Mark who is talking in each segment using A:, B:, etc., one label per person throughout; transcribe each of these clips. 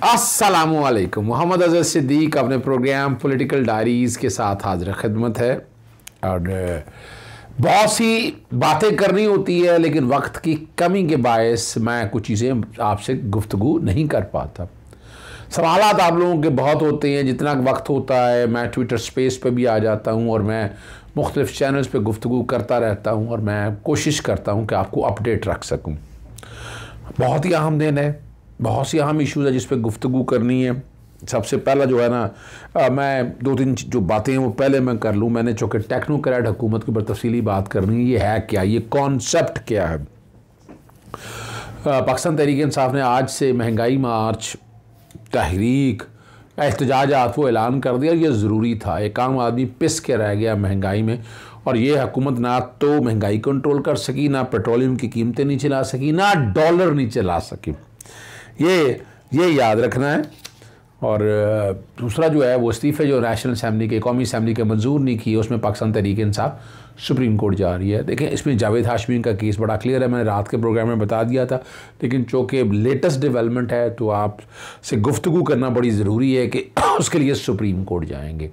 A: अस्सलामुअलैकुम। मोहम्मद अज़हर सिद्दीक अपने programme political diaries के साथ हाज़िर खिदमत है। और बहुत सी बातें करनी होती है, लेकिन वक्त की कमी के बायस मैं कुछ चीज़ें आपसे गुफ्तगू नहीं कर पाता। सवालात आप लोगों के बहुत होते हैं, जितना वक्त होता है मैं ट्विटर स्पेस पे भी आ जाता हूँ और मैं मुख्तलिफ़ चैनल्स पे गुफ्तगू करता रहता हूँ और मैं कोशिश करता हूँ कि आपको अपडेट रख सकूँ। बहुत ही अहम दिन है, बहुत सी अहम इश्यूज़ है जिस पे गुफ्तगू करनी है। सबसे पहला जो है ना, मैं दो तीन जो बातें हैं वो पहले मैं कर लूँ। मैंने चूँकि टेक्नोक्रेट हुकूमत के ऊपर तफसीली बात करनी है, ये है क्या, ये कॉन्सेप्ट क्या है। पाकिस्तान तहरीक इंसाफ ने आज से महंगाई मार्च, तहरीक, एहतजाजात वो ऐलान कर दिया। ये ज़रूरी था। एक आम आदमी पिस के रह गया महंगाई में, और ये हुकूमत ना तो महंगाई कंट्रोल कर सकी, ना पेट्रोलियम की कीमतें नीचे ला सकी, ना डॉलर नीचे ला सकी। ये याद रखना है। और दूसरा जो है वो इस्तीफ़े जो नेशनल असम्बली के, कौमी असम्बली के मंजूर नहीं किए, उसमें पाकिस्तान तहरीक इंसाफ सुप्रीम कोर्ट जा रही है। देखें, इसमें जावेद हाशमी का केस बड़ा क्लियर है, मैंने रात के प्रोग्राम में बता दिया था, लेकिन चूँकि लेटेस्ट डेवलपमेंट है तो आप से गुफ्तगू करना बड़ी ज़रूरी है कि उसके लिए सुप्रीम कोर्ट जाएंगे।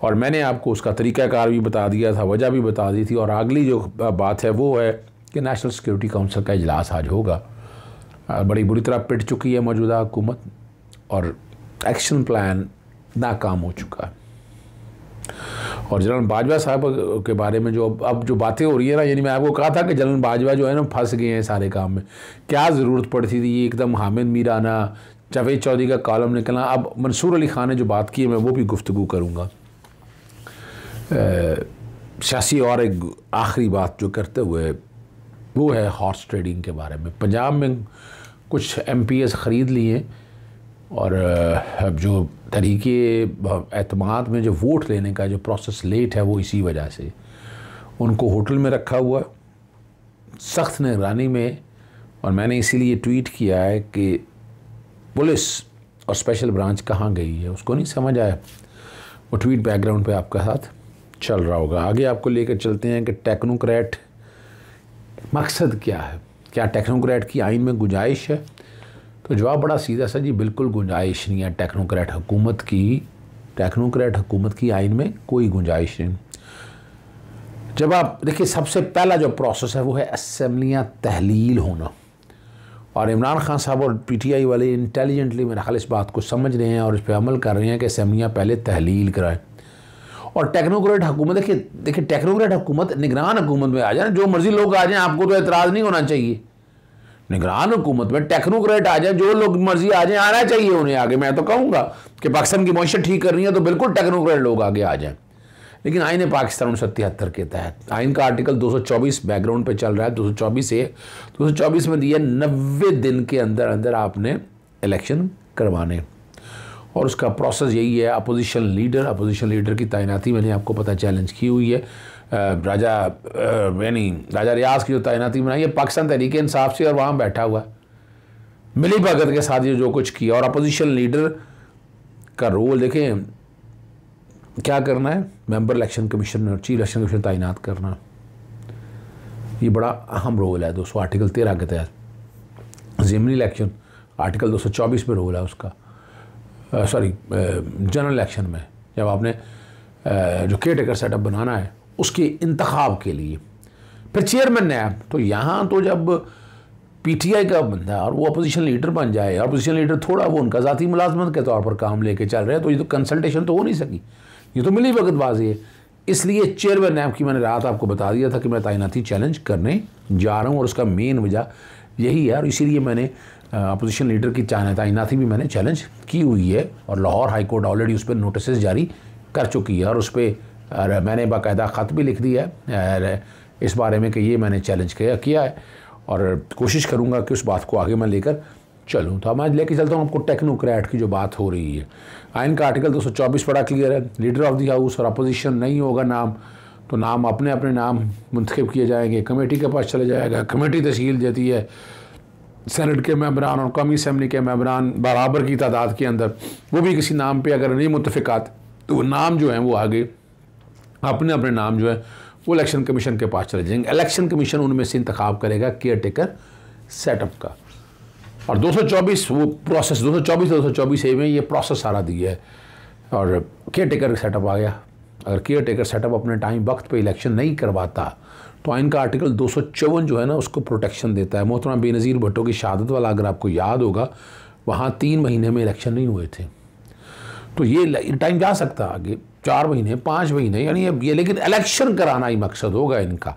A: और मैंने आपको उसका तरीक़ाकार भी बता दिया था, वजह भी बता दी थी। और अगली जो बात है वो है कि नेशनल सिक्योरिटी काउंसिल का इजलास आज होगा। बड़ी बुरी तरह पिट चुकी है मौजूदा हुकूमत और एक्शन प्लान नाकाम हो चुका है। और जनरल बाजवा साहब के बारे में जो अब जो बातें हो रही है ना, यानी मैं आपको कहा था कि जनरल बाजवा जो है ना फंस गए हैं सारे काम में। क्या ज़रूरत पड़ती थी, ये एकदम हामिद मीर आना, जावेद चौधरी का कॉलम निकलना। अब मंसूर अली खान ने जो बात की है मैं वो भी गुफ्तगू करूँगा। सियासी और एक आखिरी बात जो करते हुए वो है हॉर्स ट्रेडिंग के बारे में। पंजाब में कुछ MPs ख़रीद लिए, और अब जो तरीके एतमाद में जो वोट लेने का जो प्रोसेस लेट है वो इसी वजह से उनको होटल में रखा हुआ सख्त निगरानी में। और मैंने इसीलिए ट्वीट किया है कि पुलिस और स्पेशल ब्रांच कहाँ गई है, उसको नहीं समझ आया। वो ट्वीट बैकग्राउंड पे आपका साथ चल रहा होगा। आगे आपको लेकर चलते हैं कि टेक्नोक्रेट मकसद क्या है, क्या टेक्नोक्रेट की आइन में गुंजाइश है। तो जवाब बड़ा सीधा सा, जी बिल्कुल गुंजाइश नहीं है टेक्नोक्रेट हुकूमत की आइन में कोई गुंजाइश नहीं। जब आप देखिए, सबसे पहला जो प्रोसेस है वो है असेंबलियाँ तहलील होना। और इमरान खान साहब और PTI वाले इंटेलिजेंटली मेरा ख्याल इस बात को समझ रहे हैं और इस पर अमल कर रहे हैं कि असेंबलियाँ पहले तहलील कराएं। और टेक्नोक्रेट हुकूमत, देखिए टेक्नोक्रेट हुकूमत निगरान हुकूमत में आ जाए, जो मर्जी लोग आ जाएं, आपको तो एतराज़ नहीं होना चाहिए। निगरान हुकूमत में टेक्नोक्रेट आ जाए, जो लोग मर्जी आ जाएं, आना चाहिए उन्हें आगे। मैं तो कहूँगा कि पाकिस्तान की मईशत ठीक करनी है तो बिल्कुल टेक्नोक्रेट लोग आगे आ जाएं। लेकिन आइन पाकिस्तान 1973 के तहत आइन का आर्टिकल 224 बैकग्राउंड पे चल रहा है। 224 में दिया 90 दिन के अंदर अंदर आपने इलेक्शन करवाने, और उसका प्रोसेस यही है। अपोजिशन लीडर की तैनाती मैंने आपको पता चैलेंज की हुई है। राजा रियाज की जो तैनाती बनाई है पाकिस्तान तहरीक इंसाफ से, और वहाँ बैठा हुआ मिली भगत के साथ ये जो कुछ किया। और अपोजिशन लीडर का रोल देखें क्या करना है, मेंबर इलेक्शन कमीशन और चीफ इलेक्शन कमीशन तैनात करना, ये बड़ा अहम रोल है। 200 आर्टिकल 13 के तहत ज़िमनी इलेक्शन आर्टिकल 224 में रोल है उसका। जनरल इलेक्शन में जब आपने जो केयर टेकर सेटअप बनाना है उसके इंतखाब के लिए, फिर चेयरमैन नैब। तो यहाँ तो जब PTI का बंदा और वो अपोजिशन लीडर बन जाए, और अपोजिशन लीडर थोड़ा वो उनका ज़ाती मुलाजमत के तौर पर काम लेके चल रहे हैं, तो ये तो कंसल्टेशन तो हो नहीं सकी, ये तो मिली भगतबाजी है। इसलिए चेयरमैन नैब की मैंने रात आपको बता दिया था कि मैं तैनाती चैलेंज करने जा रहा हूँ, और उसका मेन वजह यही है। और इसीलिए मैंने अपोजिशन लीडर की तैनाती भी मैंने चैलेंज की हुई है, और लाहौर हाई कोर्ट ऑलरेडी उस पर नोटिस जारी कर चुकी है, और उस पर मैंने बाकायदा ख़त भी लिख दिया है इस बारे में कि ये मैंने चैलेंज किया है, और कोशिश करूँगा कि उस बात को आगे मैं लेकर चलूँ। तो अब मैं लेके चलता हूँ आपको टेक्नोक्रेट की जो बात हो रही है। आइन का आर्टिकल 224 बड़ा क्लियर है। लीडर ऑफ द हाउस और अपोजिशन नहीं होगा नाम, तो नाम अपने अपने नाम मुंतखब किए जाएंगे, कमेटी के पास चले जाएगा, कमेटी तश्कील देती है, सेनेट के मेंबरान और कौमी असम्बली के मेंबरान बराबर की तादाद के अंदर, वो भी किसी नाम पे अगर नहीं मुतफ़िकात तो वो नाम जो हैं वो आगे अपने अपने नाम जो है वो इलेक्शन कमीशन के पास चले जाएंगे। इलेक्शन कमीशन उनमें से इंतखाब करेगा केयर टेकर सेटअप का। और 224 वो प्रोसेस 224 में ये प्रोसेस सारा दिया है। और केयर टेकर सेटअप आ गया। अगर केयर टेकर सेटअप अपने टाइम वक्त पे इलेक्शन नहीं करवाता तो आइन का आर्टिकल 254 जो है ना उसको प्रोटेक्शन देता है। मोहतरमा बेनज़ीर भुट्टो की शहादत वाला अगर आपको याद होगा, वहाँ 3 महीने में इलेक्शन नहीं हुए थे। तो ये टाइम जा सकता है आगे 4 महीने 5 महीने, यानी ये लेकिन इलेक्शन कराना ही मकसद होगा इनका।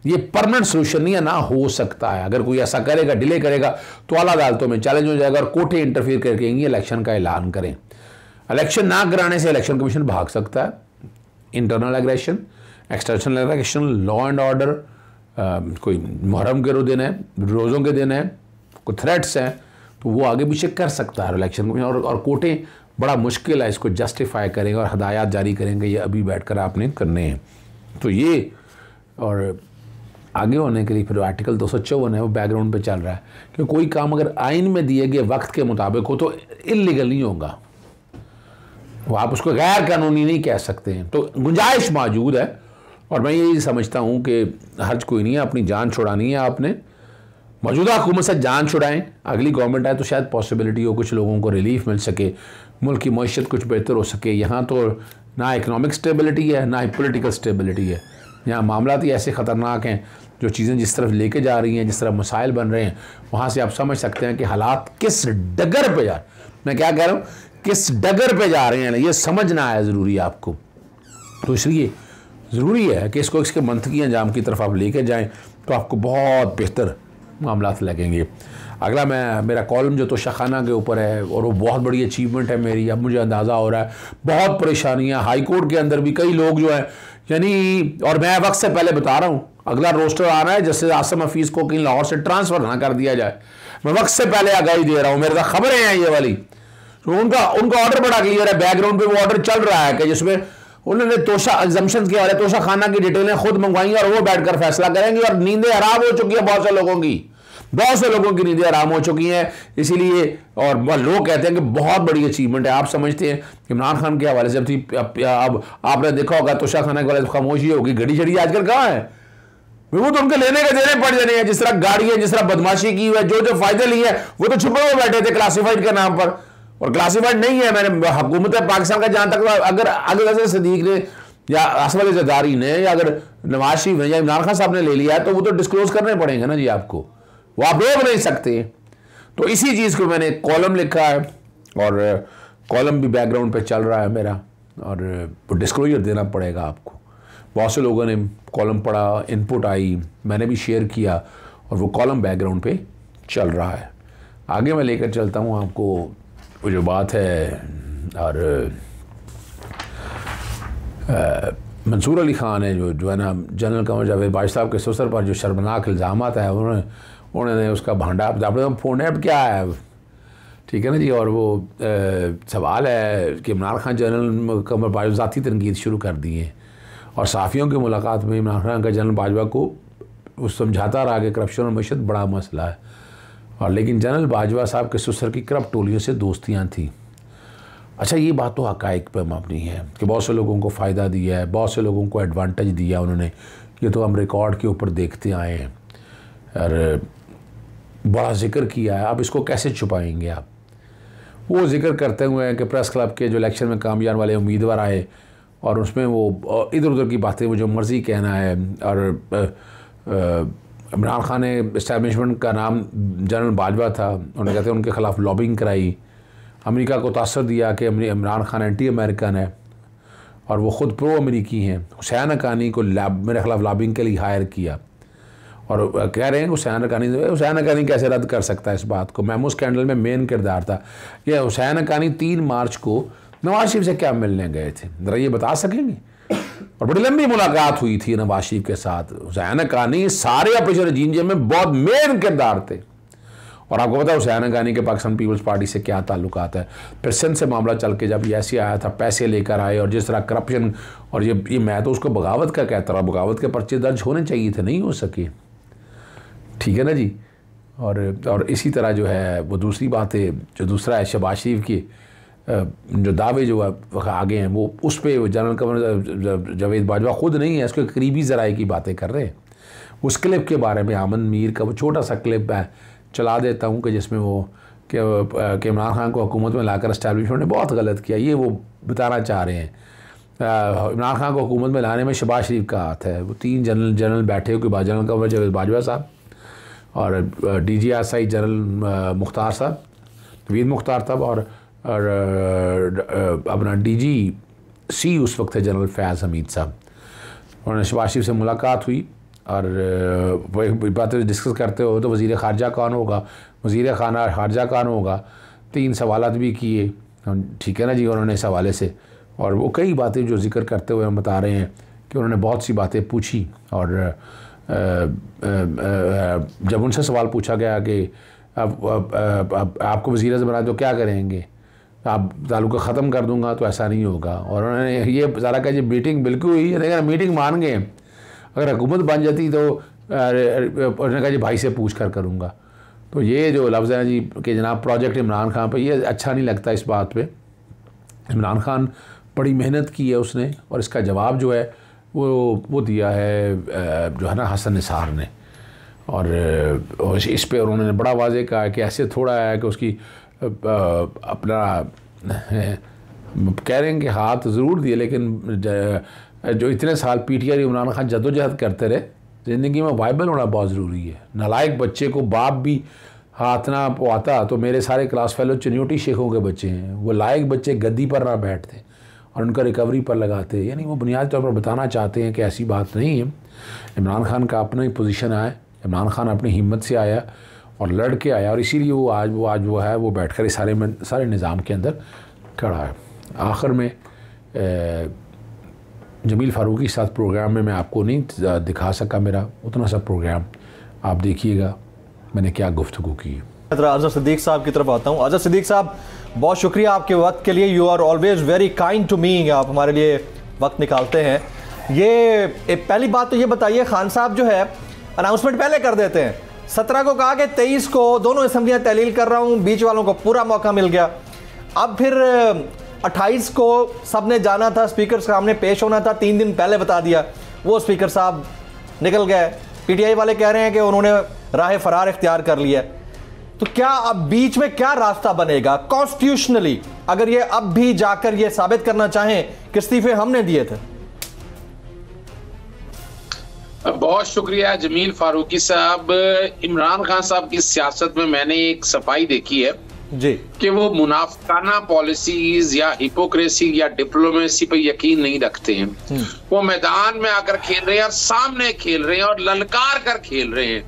A: ये परमानेंट सोल्यूशन नहीं है, ना हो सकता है। अगर कोई ऐसा करेगा, डिले करेगा तो आला अदालतों में चैलेंज हो जाएगा और कोर्टें इंटरफेयर करके इलेक्शन का ऐलान करें। इलेक्शन ना कराने से इलेक्शन कमीशन भाग सकता है। Internal aggression, external aggression, law and order, कोई मुहर्रम के दिन है, रोज़ों के दिन है, कोई थ्रेट्स हैं, तो वो आगे पीछे कर सकता है इलेक्शन कमीशन। और कोर्टें बड़ा मुश्किल है इसको जस्टिफाई करेंगे और हदायत जारी करेंगे ये अभी बैठकर आपने करने हैं। तो ये और आगे होने के लिए फिर आर्टिकल 254 है वो बैकग्राउंड पे चल रहा है कि कोई काम अगर आइन में दिए गए वक्त के मुताबिक हो तो इल्लीगल नहीं होगा, वो आप उसको गैर कानूनी नहीं कह सकते हैं। तो गुंजाइश मौजूद है और मैं यही समझता हूँ कि हर्ज कोई नहीं है, अपनी जान छुड़ानी है आपने। मौजूदा हुकूमत से जान छुड़ाएं, अगली गवर्नमेंट आए तो शायद पॉसिबिलिटी हो कुछ लोगों को रिलीफ मिल सके, मुल्क की मईशत कुछ बेहतर हो सके। यहाँ तो ना इकनॉमिक स्टेबिलिटी है ना ही पोलिटिकल स्टेबिलिटी है। यहाँ मामला ही ऐसे ख़तरनाक हैं, जो चीज़ें जिस तरफ लेके जा रही हैं, जिस तरह मसाइल बन रहे हैं, वहाँ से आप समझ सकते हैं कि हालात किस डगर पे जा, मैं क्या कह रहा हूँ, किस डगर पे जा रहे हैं, ये समझना है ज़रूरी है आपको। तो इसलिए ज़रूरी है कि इसको इसके मंतकी अंजाम की तरफ आप लेके जाएं तो आपको बहुत बेहतर मामला लगेंगे। अगला मेरा कॉलम जो तोशाखाना के ऊपर है और वो बहुत बड़ी अचीवमेंट है मेरी। अब मुझे अंदाज़ा हो रहा है बहुत परेशानियाँ हाई कोर्ट के अंदर भी, कई लोग जो है यानी, और मैं वक्त से पहले बता रहा हूँ अगला रोस्टर आ रहा है जस्टिस आसिम हफीज़ को कहीं लाहौर से ट्रांसफ़र ना कर दिया जाए। मैं वक्त से पहले आगाही दे रहा हूँ, मेरे साथ खबरें हैं ये वाली। तो उनका ऑर्डर बड़ा क्लियर है, बैकग्राउंड पे वो ऑर्डर चल रहा है कि जिसमें उन्होंने तोशा एग्जम्पशन के वाले तोशा खाना की डिटेलें खुद मंगवाई और वो बैठकर फैसला करेंगे। और नींदें हराम हो चुकी है बहुत से लोगों की नींदें हराम हो चुकी हैं। इसीलिए और लोग कहते हैं कि बहुत बड़ी अचीवमेंट है। आप समझते हैं इमरान खान के हवाले से अब आपने देखा होगा तोशा खाना के वाले से खामोशी होगी, घड़ी छड़ी आजकल कहाँ है, वो तो उनके लेने के देने पड़ जाने हैं। जिस तरह गाड़ी है, जिस तरह बदमाशी की हुई है, जो फायदे लिए हैं वो तो छुपे हुए बैठे थे क्लासिफाइड के नाम पर, और क्लासिफाइड नहीं है। मैंने हुकूमत पाकिस्तान का जहां तक अगर अगर सदीक ने या असद अली ज़रदारी ने या अगर नवाज शरीफ ने या इमरान खान साहब ने ले लिया है तो वो तो डिस्क्लोज करने पड़ेंगे ना जी आपको, वो आप रोक नहीं सकते। तो इसी चीज़ को मैंने कॉलम लिखा है और कॉलम भी बैकग्राउंड पे चल रहा है मेरा, और डिस्क्लोजर देना पड़ेगा आपको। बहुत से लोगों ने कॉलम पढ़ा, इनपुट आई, मैंने भी शेयर किया और वो कॉलम बैकग्राउंड पे चल रहा है। आगे मैं लेकर चलता हूँ आपको वो जो बात है। और मंसूर अली ख़ान है जो है ना, जनरल कमर जावेद बाजवा साहब के ससुर पर जो शर्मनाक इल्ज़ामात है, उन्होंने उसका भांडा फोन है अब क्या है, ठीक है ना जी। और वो सवाल है कि इमरान खान जनरल कमर बाजवा ज़ाती तनकीद शुरू कर दी है और सहाफ़ियों की मुलाकात में इमरान खान का जनरल बाजवा को वो समझाता रहा कि करप्शन और मशत बड़ा मसला है, और लेकिन जनरल बाजवा साहब के ससुर की करप्ट टोलियों से दोस्तियाँ थी। अच्छा, ये बात तो हक़ाइक़ पर मबनी है कि बहुत से लोगों को फ़ायदा दिया है, बहुत से लोगों को एडवांटेज दिया उन्होंने, ये तो हम रिकॉर्ड के ऊपर देखते आए हैं और बड़ा जिक्र किया है। अब इसको कैसे छुपाएंगे आप? वो जिक्र करते हुए कि प्रेस क्लब के जो इलेक्शन में कामयाब वाले उम्मीदवार आए और उसमें वो इधर उधर की बातें वो जो मर्ज़ी कहना है, और इमरान खान ने इस्टेब्लिशमेंट का नाम जनरल बाजवा था, उन्होंने कहते हैं उनके ख़िलाफ़ लॉबिंग कराई, अमेरिका को तासर दिया कि इमरान खान एंटी अमेरिकन है और वो ख़ुद प्रो अमेरिकी हैं। हुसैन हक्कानी को मेरे ख़िलाफ़ लॉबिंग के लिए हायर किया और कह रहे हैं हुसैन हक्कानी कैसे रद्द कर सकता है इस बात को। महमूद स्कैंडल में मेन किरदार था। ये हुसैन हक्कानी 3 मार्च को नवाज शरीफ से क्या मिलने गए थे, ज़रा ये बता सकेंगे? और बड़ी लंबी मुलाकात हुई थी नवाज शरीफ के साथ। हुसैन हक्कानी सारे ऑपरेशन रजीम में बहुत मेन किरदार थे। और आपको पता है हुसैन हक्कानी के पाकिस्तान पीपल्स पार्टी से क्या ताल्लुकात है। फिर सिंध से मामला चल के जब ऐसे आया था, पैसे लेकर आए और जिस तरह करप्शन, और ये मैं तो उसको बगावत का कहता रहा, बगावत के पर्चे दर्ज होने चाहिए थे, नहीं हो सके, ठीक है ना जी। और इसी तरह जो है वो दूसरी बात है, जो दूसरा है शहबाज शरीफ की जो दावे जो आगे हैं वो उस पर जनरल कमर जावेद बाजवा खुद नहीं है, उसके करीबी ज़राए की बातें कर रहे हैं। उस क्लिप के बारे में आमन मीर का वो छोटा सा क्लिप है चला देता हूँ कि जिसमें वो कि इमरान खान को हुकूमत में लाकर इस्टेब्लिशमेंट ने बहुत गलत किया, ये वो बताना चाह रहे हैं। इमरान खान को हुकूमत में लाने में शहबाज शरीफ का हाथ है। वो 3 जनरल बैठे हो कि जनरल का जावेद बाजवा साहब और DGI जनरल मुख्तार साहब, नवीद मुख्तार साहब और अपना DGC उस वक्त थे जनरल फैज़ हमीद साहब। उन्होंने शहबाज शरीफ से मुलाकात हुई और वही बातें डिस्कस करते हो तो वज़ीर ख़ारजा कौन होगा, वज़ीर ख़ारजा कौन होगा, 3 सवालात भी किए, ठीक है ना जी। उन्होंने इस हवाले से और वो कई बातें जो जिक्र करते हुए हम बता रहे हैं कि उन्होंने बहुत सी बातें पूछी। और जब उनसे सवाल पूछा गया कि अब आपको वज़ीर आज़म बना तो क्या करेंगे, आप ताल्लुक़ ख़त्म कर दूंगा, तो ऐसा नहीं होगा। और उन्होंने ये सारा कहा जी मीटिंग बिल्कुल हुई है, लेकिन मीटिंग मान गए, अगर हुकूमत बन जाती तो उन्होंने कहा जी भाई से पूछ कर करूँगा। तो ये जो लफ्ज़ है जी कि जनाब प्रोजेक्ट इमरान खान पे, ये अच्छा नहीं लगता। इस बात पे इमरान खान बड़ी मेहनत की है उसने, और इसका जवाब जो है वो दिया है जो है ना हसन निसार ने। और इस पे उन्होंने बड़ा वाज़ेह कहा कि ऐसे थोड़ा है कि उसकी अपना कह रहे हैं कि हाथ ज़रूर दिए, लेकिन जो इतने साल PTI इमरान खान जद्दोजहद करते रहे, ज़िंदगी में वाइबल होना बहुत ज़रूरी है। नालायक बच्चे को बाप भी हाथ ना पवाता तो मेरे सारे क्लास फेलो चुनियोटी शेखों के बच्चे हैं। वो लायक बच्चे गद्दी पर ना बैठते और उनका रिकवरी पर लगाते। यानी वो बुनियादी तौर पर बताना चाहते हैं कि ऐसी बात नहीं है। इमरान खान का अपना ही पोजीशन आया, इमरान खान अपनी हिम्मत से आया और लड़ के आया, और इसीलिए वो आज वो है वो बैठकर इस सारे निज़ाम के अंदर खड़ा है। आखिर में जमील फ़ारूकी के साथ प्रोग्राम में मैं आपको नहीं दिखा सका मेरा उतना सा प्रोग्राम, आप देखिएगा मैंने क्या गुफ्तगू की है।
B: अज़हर सिद्दीक़ साहब की तरफ आता हूँ। अज़हर सिद्दीक़ साहब, बहुत शुक्रिया आपके वक्त के लिए। You are always very kind to me, आप हमारे लिए वक्त निकालते हैं। ये पहली बात तो ये बताइए, खान साहब जो है अनाउंसमेंट पहले कर देते हैं, 17 को कहा कि 23 को दोनों असम्बलियाँ तहलील कर रहा हूँ, बीच वालों को पूरा मौका मिल गया। अब फिर 28 को सब ने जाना था, स्पीकर सामने पेश होना था, 3 दिन पहले बता दिया, वो स्पीकर साहब निकल गए। PTI वाले कह रहे हैं कि उन्होंने राह फरार इख्तियार कर लिया। तो क्या अब बीच में क्या रास्ता बनेगा कॉन्स्टिट्यूशनली, अगर ये अब भी जाकर ये साबित करना चाहें कि इस्तीफे हमने दिए थे?
C: बहुत शुक्रिया जमील फारूकी साहब। इमरान खान साहब की सियासत में मैंने एक सफाई देखी है
B: जी
C: कि वो मुनाफिकाना पॉलिसीज या हिपोक्रेसी या डिप्लोमेसी पे यकीन नहीं रखते हैं। वो मैदान में आकर खेल रहे हैं और सामने खेल रहे हैं और ललकार कर खेल रहे हैं।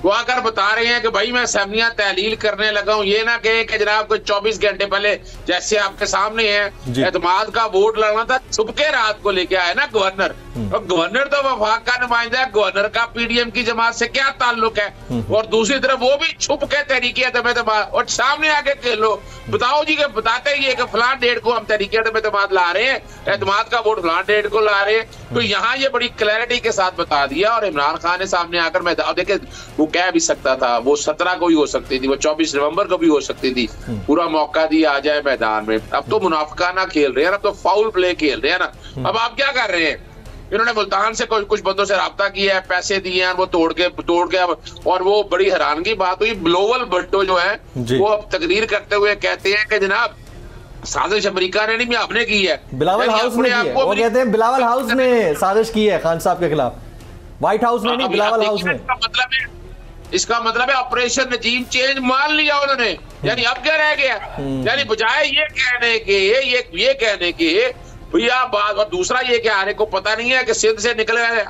C: वो आकर बता रहे हैं कि भाई मैं असेंबलियां तहलील करने लगा हूं। ये ना कहे कि जनाब कोई 24 घंटे पहले जैसे आपके सामने है एतमाद का वोट लड़ना था, छुपके रात को लेके आया ना गवर्नर। और गवर्नर तो वफाक का नुमाइंदा है, गवर्नर का PDM की जमात से क्या ताल्लुक है। और दूसरी तरफ वो भी छुप के तहरीक एतमाद और सामने आके खेलो, बताओ जी के बताते ही है कि फलान डेट को हम तहरीक एतमाद ला रहे हैं, एतमाद का वोट फलान डेट को ला रहे हैं। तो यहाँ ये बड़ी क्लैरिटी के साथ बता दिया। और इमरान खान ने सामने आकर मैं देखे वो कह भी सकता था, वो 17 को भी हो सकती थी, वो 24 नवंबर को भी हो सकती थी, पूरा मौका दिया आ जाए मैदान में। अब तो मुनाफिकाना खेल रहे हैं, अब तो फाउल प्ले खेल रहे हैं ना। अब आप क्या कर रहे हैं, इन्होंने मुल्तान से कुछ बंदों से राब्ता किया है, पैसे दिए हैं, वो तोड़ के और वो बड़ी हैरान की बात हुई, बिलावल भुट्टो जो है वो अब तकरीर करते हुए कहते हैं कि जनाब साजिश अमेरिका ने नहीं, आपने की है,
B: बिलावल हाउस ने की है। वो कहते हैं बिलावल हाउस ने साजिश की है खान साहब के खिलाफ, व्हाइट हाउस ने नहीं, बिलावल हाउस ने।
C: इसका मतलब है ऑपरेशन नजीम चेंज मान लिया उन्होंने। यानी अब क्या रह गया, यानी बजाय ये कहने के भैया बात, और दूसरा ये कि आने को पता नहीं है कि सिंध से निकले हैं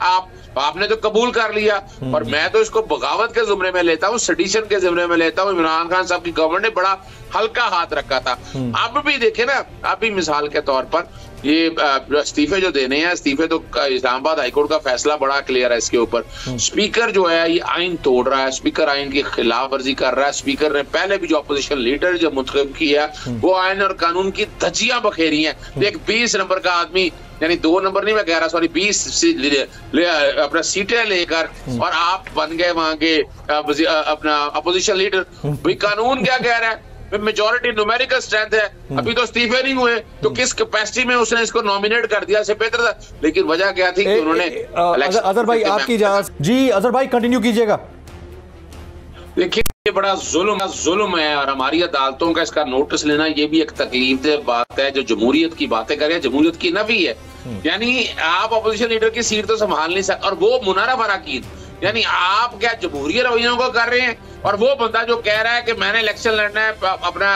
C: आपने तो कबूल कर लिया। और मैं तो इसको बगावत के जुमरे में लेता हूँ, सेडिशन के जुमरे में लेता हूँ। इमरान खान साहब की गवर्नमेंट ने बड़ा हल्का हाथ रखा था। अब भी देखे ना, अब भी मिसाल के तौर पर ये इस्तीफे जो देने हैं, इस्तीफे तो इस्लामाबाद हाईकोर्ट का फैसला बड़ा क्लियर है इसके ऊपर। स्पीकर जो है ये आइन तोड़ रहा है, स्पीकर आइन की खिलाफ वर्जी कर रहा है। स्पीकर ने पहले भी जो अपोजिशन लीडर जो मुंतखब किया वो आइन और कानून की धज्जियां बखेरी हैं। एक 20 नंबर का आदमी, यानी 2 नंबर नहीं मैं कह रहा, सॉरी 20 अपना सीटें लेकर, और आप बन गए वहां के अपना अपोजिशन लीडर। भाई कानून क्या कह रहा है, मेजॉरिटी न्यूमेरिकल स्ट्रेंथ है। अभी तो इस्तीफे नहीं हुए, तो किस कैपेसिटी में उसने इसको नॉमिनेट कर दिया, से बेहतर था। लेकिन वजह क्या थी कि उन्होंने
B: अजहर भाई आपकी इजाजत जी, अजहर भाई कंटिन्यू कीजिएगा।
C: देखिए बड़ा जुल्म है और हमारी अदालतों का इसका नोटिस लेना ये भी एक तकलीफदेह बात है। जो जमहूरियत की बातें करें, जमहूरियत की नफी है। यानी आप अपोजिशन लीडर की सीट तो संभाल नहीं सकते, और वो मुनारफ अराकीन, यानी आप क्या जमहूरी रवैयों को कर रहे हैं, और वो बंदा जो कह रहा है कि मैंने इलेक्शन लड़ना है अपना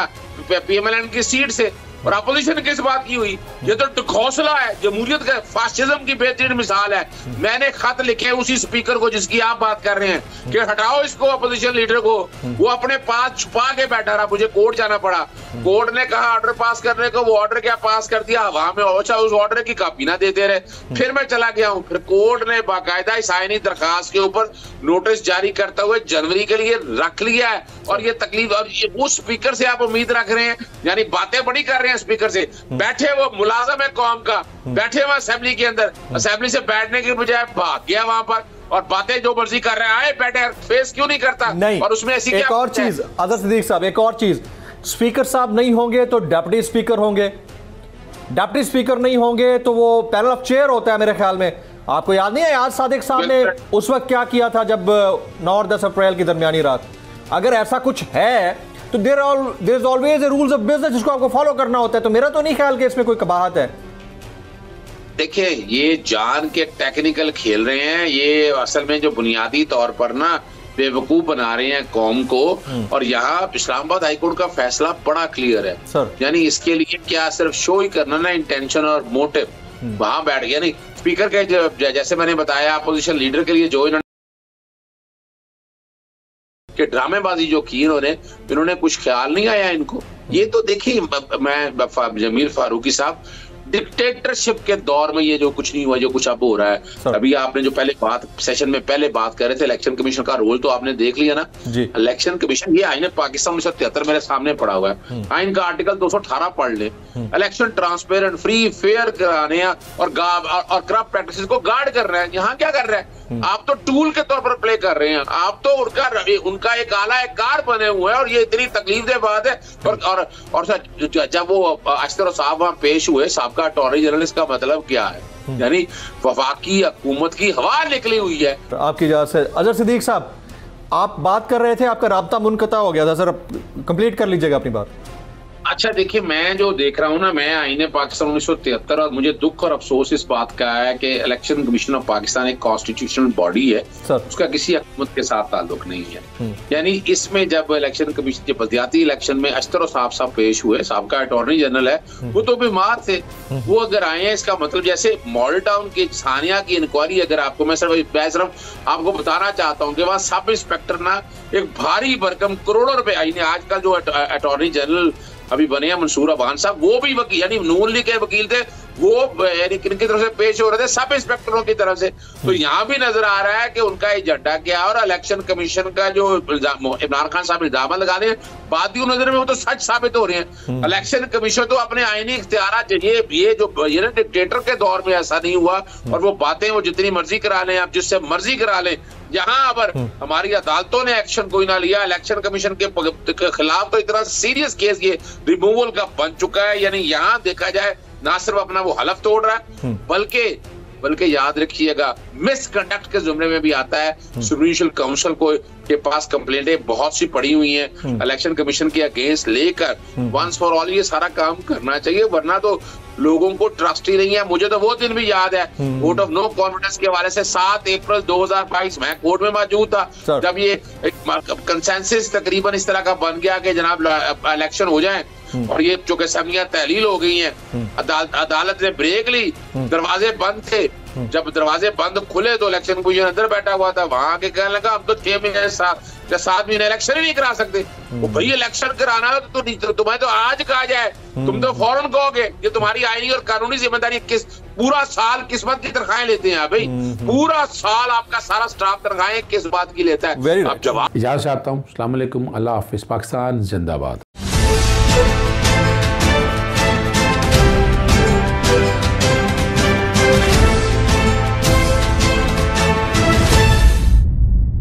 C: PMLN की सीट से, और अपोजिशन किस बात की हुई? ये तो हौसला है, जमहूरियत का फाशिज्म की बेहतरीन मिसाल है। मैंने खत लिखे उसी स्पीकर को जिसकी आप बात कर रहे हैं कि हटाओ इसको, अपोजिशन लीडर को। वो अपने पास छुपा के बैठा रहा, मुझे कोर्ट जाना पड़ा। कोर्ट ने कहा ऑर्डर पास करने को, वो ऑर्डर क्या पास कर दिया हवा में, अच्छा उस ऑर्डर की कॉपी ना देते रहे। फिर मैं चला गया हूँ, फिर कोर्ट ने बाकायदा इस आईनी दरखास्त के ऊपर नोटिस जारी करते हुए जनवरी के लिए रख लिया है। और ये तकलीफ, और उस स्पीकर से आप उम्मीद रख रहे हैं, यानी बातें बड़ी कर रहे हैं स्पीकर से। बैठे वो मुलाजम है कौम का, बैठे हुए असेंबली के अंदर, असेंबली से बैठने की बजाय भाग गया वहां पर, और बातें जो मर्जी कर रहे हैं। आए बैठे, फेस क्यों नहीं करता?
B: नहीं।
C: और उसमें ऐसी
B: एक और चीज अजहर सिद्दीक साहब, एक और चीज, स्पीकर साहब नहीं होंगे तो डिप्टी स्पीकर होंगे, डिप्टी स्पीकर नहीं होंगे तो वो पैनल ऑफ चेयर होता है मेरे ख्याल में। आपको याद नहीं है आज सादिक साहब ने उस वक्त क्या किया था जब 9 और 10 अप्रैल की दरमियानी रात? अगर ऐसा कुछ है तो there is always rules of business जिसको आपको फॉलो करना होता है। तो मेरा तो नहीं ख्याल कि इसमें कोई कबाहत है।
C: देखिए, ये जान के टेक्निकल खेल रहे हैं, ये असल में जो बुनियादी तौर पर ना बेवकूफ बना रहे हैं कौम को। और यहाँ इस्लामाबाद हाईकोर्ट का फैसला बड़ा क्लियर है सर, यानी इसके लिए क्या सिर्फ शो ही करना ना, इंटेंशन और मोटिव वहां बैठ गया। नहीं, स्पीकर के जैसे मैंने बताया अपोजिशन लीडर के लिए जो इन्होंने कि ड्रामेबाजी जो की इन्होंने कुछ ख्याल नहीं आया इनको। ये तो देखिए, मैं जमील फारूकी साहब, डिक्टेटरशिप के दौर में ये जो कुछ नहीं हुआ, जो कुछ अब हो रहा है। अभी आपने जो पहले सेशन में बात कर रहे थे, इलेक्शन कमीशन का रोल तो आपने देख लिया ना। इलेक्शन कमीशन, ये आईन पाकिस्तान 1973 मेरे सामने पड़ा हुआ है, आइन का आर्टिकल 218 पढ़ ले। इलेक्शन ट्रांसपेरेंट, फ्री, फेयर कराने और करप्ट प्रैक्टिसेस को गार्ड कर रहे हैं। यहाँ क्या कर रहे हैं? आप तो टूल के तौर पर प्ले कर रहे हैं, आप तो उनका एक आला एक कार बने हुए हैं। और ये इतनी तकलीफदेह बात है। और जब वो अख्तर साहब वहां पेश हुए, साहब का अटॉर्नी जनरल, इसका मतलब क्या है? यानी वफाकी हुकूमत की हवा निकली हुई है।
B: आपकी इजाजत से अजहर सिद्दीक साहब, आप बात कर रहे थे, आपका राब्ता मुनक़ता हो गया था सर, कंप्लीट कर लीजिएगा अपनी बात।
C: अच्छा देखिए, मैं जो देख रहा हूँ ना, मैं आईने पाकिस्तान 1973, और मुझे दुख और अफसोस इस बात का है कि इलेक्शन कमीशन ऑफ पाकिस्तान एक कॉन्स्टिट्यूशनल बॉडी है, उसका किसी हुकूमत के साथ ताल्लुक नहीं है। यानी इसमें जब इलेक्शन कमीशन के बदियाती इलेक्शन में अख्तर साहब पेश हुए, साहब का अटॉर्नी जनरल है, वो तो बीमार थे, वो अगर आए हैं, इसका मतलब जैसे मॉडल टाउन की सानिया की इंक्वायरी, अगर आपको मैं सिर्फ आपको बताना चाहता हूँ कि वहाँ सब इंस्पेक्टर ना एक भारी भरकम करोड़ों रुपए आई ने। आजकल जो अटॉर्नी जनरल अभी बने हैं मंसूर अबान साहब, वो भी वकील, यानी नून लीग के वकील थे, वो यानी किनकी तरफ से पेश हो रहे थे? सब इंस्पेक्टरों की तरफ से। तो यहाँ भी नजर आ रहा है कि उनका एजेंडा क्या, और इलेक्शन कमीशन का जो इमरान खान साहब इल्जाम लगा रहे हैं, बातियों नजर में वो तो सच साबित हो रहे हैं। इलेक्शन कमीशन तो अपने आईनी इख्तियारात, ये जो डिक्टेटर के दौर में ऐसा नहीं हुआ, और वो बातें वो जितनी मर्जी करा लें, आप जिससे मर्जी करा लें। यहाँ पर हमारी अदालतों ने एक्शन कोई ना लिया, इलेक्शन कमीशन के खिलाफ तो इतना सीरियस केस ये रिमूवल का बन चुका है। यानी यहाँ देखा जाए, ना सिर्फ अपना वो हलफ तोड़ रहा है, बल्कि याद रखिएगा, मिसकंडक्ट के जुमरे में भी आता है। जुडिशल काउंसिल के पास कंप्लेंटें बहुत सी पड़ी हुई हैं इलेक्शन कमीशन के अगेंस्ट लेकर। वंस फॉर ऑल ये सारा काम करना चाहिए, वरना तो लोगों को ट्रस्ट ही नहीं है। मुझे तो वो दिन भी याद है, वोट ऑफ नो कॉन्फिडेंस के हवाले से 7 अप्रैल 2022 मैं कोर्ट में मौजूद था, जब ये कंसेंसस तकरीबन इस तरह का बन गया कि जनाब इलेक्शन हो जाए, और ये चूंकि असम्बलियां तहलील हो गई हैं, अदालत ने ब्रेक ली, दरवाजे बंद थे। जब दरवाजे बंद खुले तो इलेक्शन कमीशन अंदर बैठा हुआ था, वहां के कहने लगा हम तो 6 महीने 7 महीने इलेक्शन ही नहीं करा सकते। वो भाई इलेक्शन कराना है तो तुम्हें तो आज कहा जाए, तुम तो फौरन कहोगे। ये तुम्हारी आईनी और कानूनी जिम्मेदारी। पूरा साल किस्मत की तनख्वाहें लेते हैं भाई, पूरा साल आपका सारा स्टाफ तनख्वाहें किस बात की लेता है? आप जवाब।
A: इजाजत चाहता हूँ। अस्सलाम वालेकुम, अल्लाह हाफिज़, पाकिस्तान जिंदाबाद।